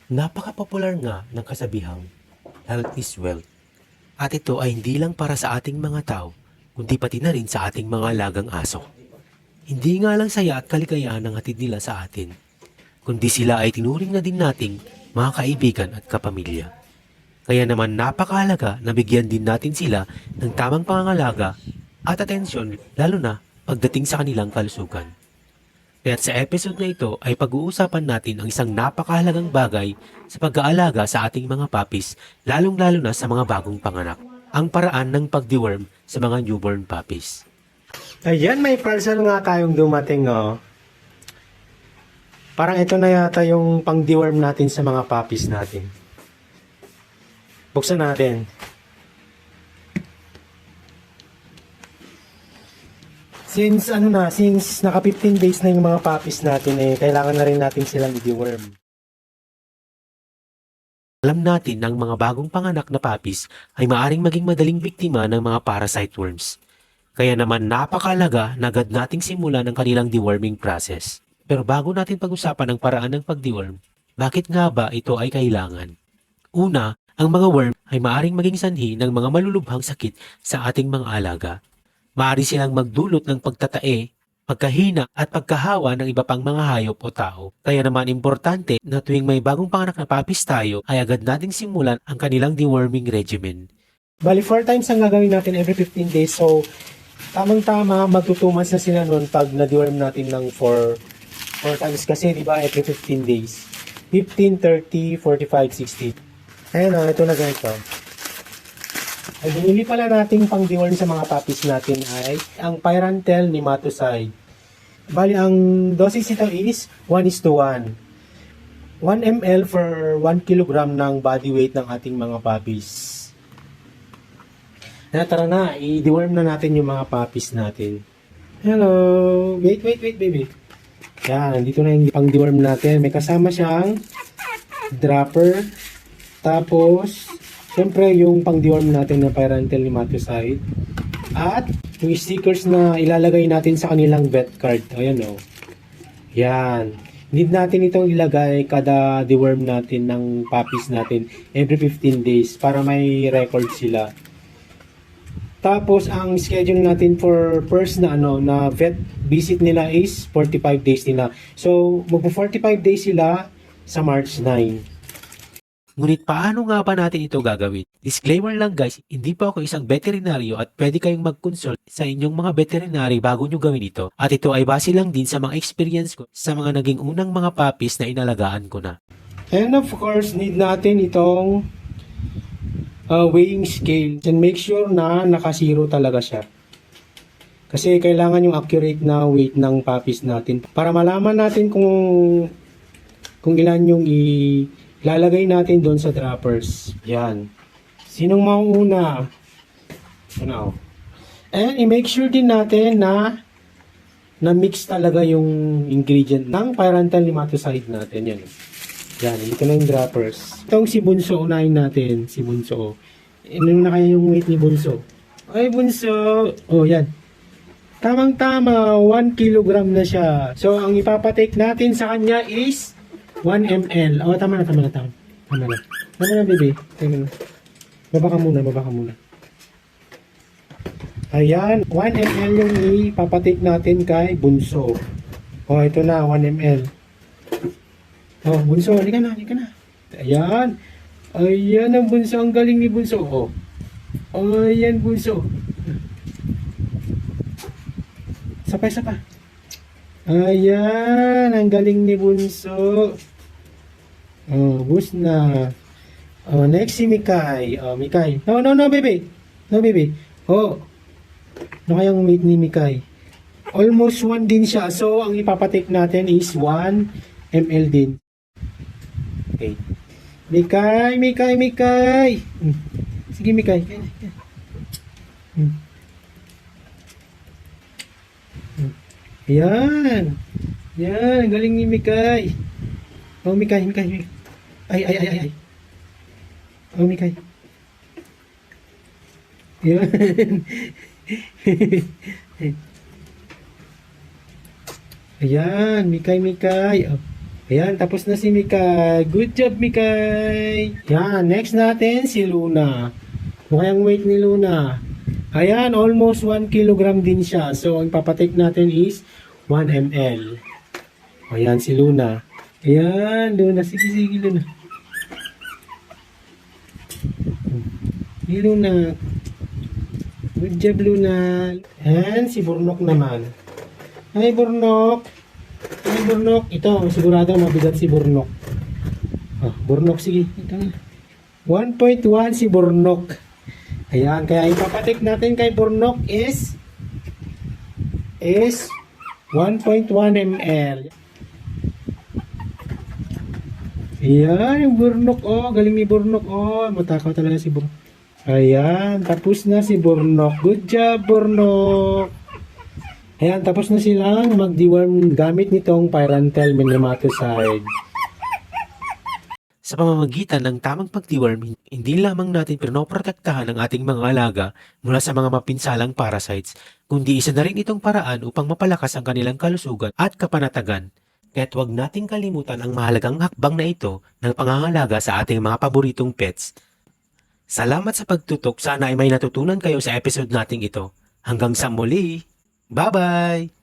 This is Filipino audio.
Napaka-popular nga ng kasabihang, health is wealth. At ito ay hindi lang para sa ating mga tao, kundi pati na rin sa ating mga alagang aso. Hindi nga lang saya at kaligayahan ang hatid nila sa atin, kundi sila ay tinuring na din nating mga kaibigan at kapamilya. Kaya naman napakahalaga na bigyan din natin sila ng tamang pangangalaga at atensyon, lalo na pagdating sa kanilang kalusugan. Kaya sa episode na ito ay pag-uusapan natin ang isang napakahalagang bagay sa pag-aalaga sa ating mga puppies, lalong-lalo na sa mga bagong panganak. Ang paraan ng pag-deworm sa mga newborn puppies. Ayan, may parcel nga tayong dumating, oh. Parang ito na yata yung pang-deworm natin sa mga puppies natin. Buksan natin. Since naka 15 days na yung mga puppies natin, kailangan na rin natin silang i-deworm. Alam natin na ang mga bagong panganak na puppies ay maaring maging madaling biktima ng mga parasite worms. Kaya naman napakahalaga na agad nating simulan ang kanilang deworming process. Pero bago natin pag-usapan ang paraan ng pag-deworm, bakit nga ba ito ay kailangan? Una, ang mga worm ay maaring maging sanhi ng mga malulubhang sakit sa ating mga alaga. Maaari silang magdulot ng pagtatae, pagkahina at pagkahawa ng iba pang mga hayop o tao. Kaya naman importante na tuwing may bagong panganak na puppies tayo ay agad nating simulan ang kanilang deworming regimen. Bali, 4 times ang gagawin natin every 15 days. So, tamang-tama, magto 2 months na sila nun pag na-deworm natin ng 4 times kasi, di ba, every 15 days. 15, 30, 45, 60. Ayan o, ito na ganito. Ang binili pala nating pang-deworm sa mga puppies natin ay ang Pyrantel Nematocide. Bali, ang dosage nito is 1:1. 1 ml for 1 kilogram ng body weight ng ating mga puppies. Tara na, i-deworm na natin yung mga puppies natin. Hello! Wait, baby. Yan, dito na yung pang-deworm natin. May kasama siyang dropper. Tapos, siyempre yung pang-deworm natin na Pyrantel Nematocide. At yung stickers na ilalagay natin sa kanilang vet card. Ayan o. Yan. Need natin itong ilagay kada deworm natin ng puppies natin every 15 days para may record sila. Tapos ang schedule natin for first na na vet visit nila is 45 days nila. So magpo 45 days sila sa March 9. Ngunit paano nga ba natin ito gagawin? Disclaimer lang guys, hindi po ako isang veterinaryo at pwede kayong mag-consult sa inyong mga veterinary bago nyo gawin ito. At ito ay base lang din sa mga experience ko sa mga naging unang mga puppies na inalagaan ko na. And of course, need natin itong weighing scale. And make sure na naka-zero talaga siya. Kasi kailangan yung accurate na weight ng puppies natin. Para malaman natin kung ilan yung ilalagay natin doon sa droppers. Yan. Sinong mauuna? Ano? And i-make sure din natin na mix talaga yung ingredient ng Pyrantel Nematocide natin. Yan. Yan. Ito na yung droppers. Itong si Bunso, unahin natin. Si Bunso. Ano na kaya yung weight ni Bunso? Ay, Bunso! Oh, yan. Tamang-tama, 1 kilogram na siya. So, ang ipapatake natin sa kanya is 1 ml. Oh, tama na, baby. Tama na. Baba ka muna. Ayan, 1 ml yung ipapatake natin kay Bunso. Oh, ito na, 1 ml. Oh, Bunso, halika na. Ayan. Ayan ang Bunso, ang galing ni Bunso. Oh. Ayan, Bunso. Sapa. Ayan, ang galing ni Bunso. Oh, boost na. Oh, next si Mikay. Oh, Mikay. No, baby. No, baby. Oh. Ano kayang weight ni Mikay? Almost 1 din siya. So, ang ipapatake natin is 1 ml din. Okay. Mikay. Sige, Mikay. Yan. Galing ni Mikay. Oh, Mikay. Ay. Oh, Mikay. Yan. Ayan, Mikay. Oh. Ayan, tapos na si Mikay. Good job, Mikay. Yan, next natin si Luna. Mukha yung weight ni Luna. Ayan, almost 1 kilogram din siya. So, ang papatake natin is 1 ml. Ayan, si Luna. Ayan, Luna. Sige, sige, Luna. Sige, Luna. Good job, Luna. And si Burnok naman. Hi, Burnok. Hi, Burnok. Ito, sigurado mabigat si Burnok. Ah, Burnok, sige. Ito na. 1.1 si Burnok. Ayan, kaya ipapatik natin kay Burnok is 1.1 ml. Ayan, yung Burnok. Oh, galing ni Burnok. Oh, matakaw talaga si Burnok. Ayan, tapos na si Burnok. Good job, Burnok. Ayan, tapos na silang mag-deworm gamit nitong Pyrantel Nematocide. Sa pamamagitan ng tamang pag-deworm, hindi lamang natin pinoprotektahan ang ating mga alaga mula sa mga mapinsalang parasites, kundi isa na rin itong paraan upang mapalakas ang kanilang kalusugan at kapanatagan. Kaya't huwag nating kalimutan ang mahalagang hakbang na ito ng pangangalaga sa ating mga paboritong pets. Salamat sa pagtutok. Sana ay may natutunan kayo sa episode nating ito. Hanggang sa muli. Bye-bye!